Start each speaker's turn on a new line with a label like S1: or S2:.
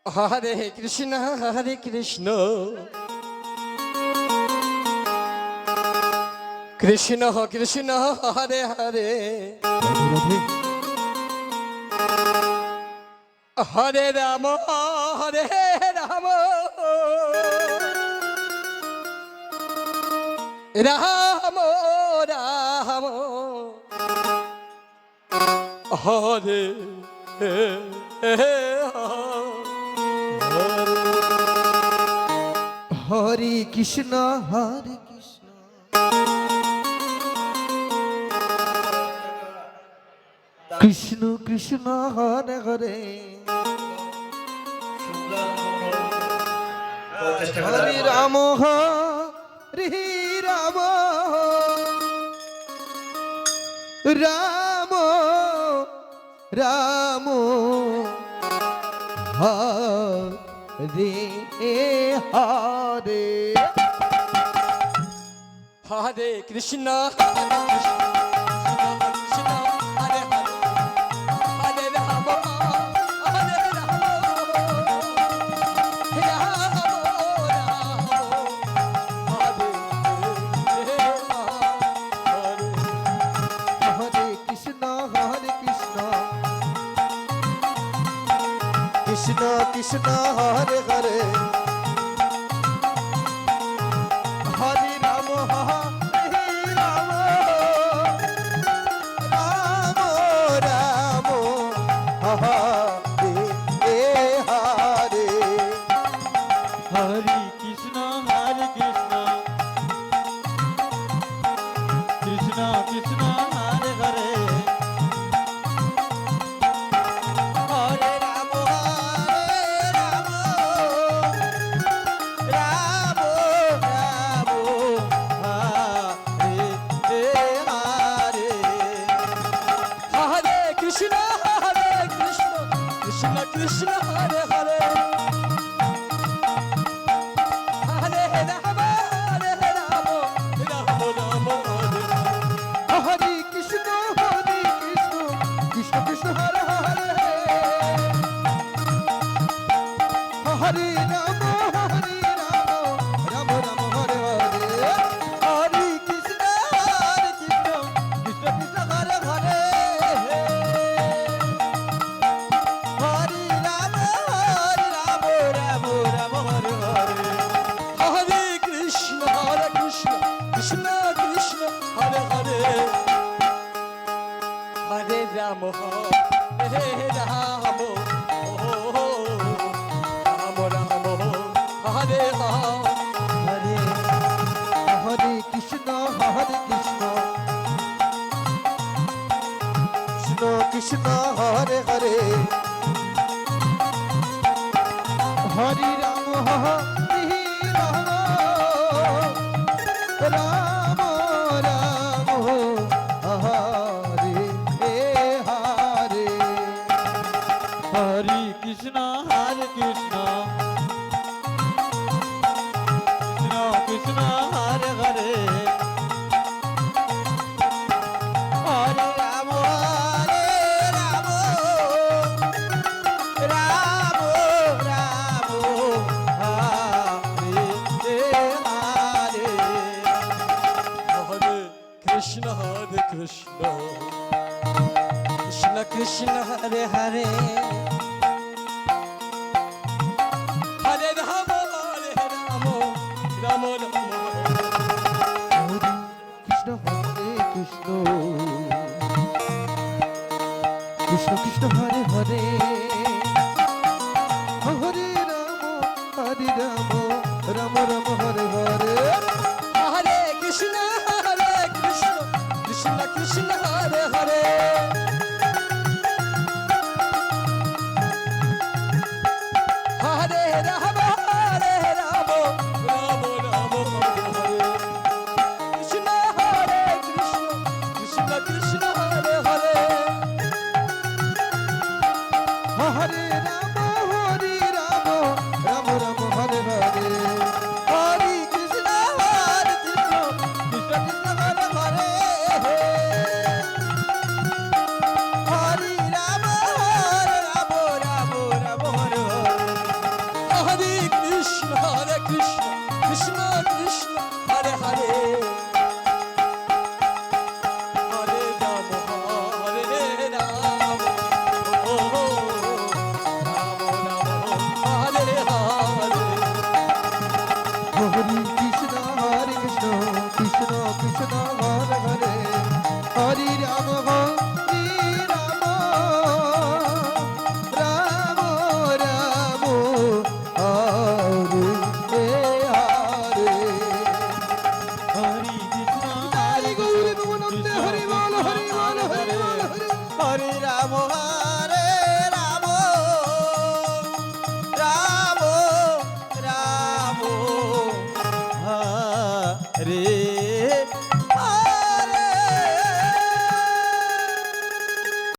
S1: Hare Krishna Hare Krishna Krishna Krishna Hare Hare Hare Ram Hare Ram Ram Ram Hare
S2: Hare Krishna Hare Krishna Krishna Krishna Hare Hare Hare Ram Hare Ram Ram Ram Hare Hare
S1: Hare Krishna Hare Krishna Krishna Hare Hare Hare Ram Hare Ram Ram Ram Hare
S2: Hare Krishna Hare Krishna Krishna Krishna Hare Hare Hare Ram Hare Ram Ram Ram Hare Hare
S3: Hare Krishna Hare Krishna Krishna Krishna Hare Hare
S2: Hare Ram Ram Ram Hare Hare
S1: Hare Krishna Krishna Krishna Hare Hare Hare Ram Ram Ram Hare
S2: Hare Krishna Krishna Krishna Hare Hare Hare Ram Ram Ram Hare Hare Hare Krishna Krishna Krishna Hare Hare Hare Ram Ram Ram Hare Hare
S1: Hare Krishna Krishna Krishna Hare Hare Hare Ram Hare Ram Ram Ram Hare
S2: Hare Hare Krishna Krishna Krishna Hare Hare Hare Ram Hare Ram Ram Ram Hare Hare
S3: Hare Krishna Hare Krishna Krishna Krishna Hare Hare
S2: Hare Ram Ram Ram Ram Hare Hare
S1: Hare Krishna Krishna Krishna Hare Hare Hare Ram Ram Ram
S2: Hare Krishna Krishna Krishna Krishna Hare Hare Hare Ram Ram Ram Hare Hare
S1: Hare Krishna Krishna Krishna Hare Hare Hare Ram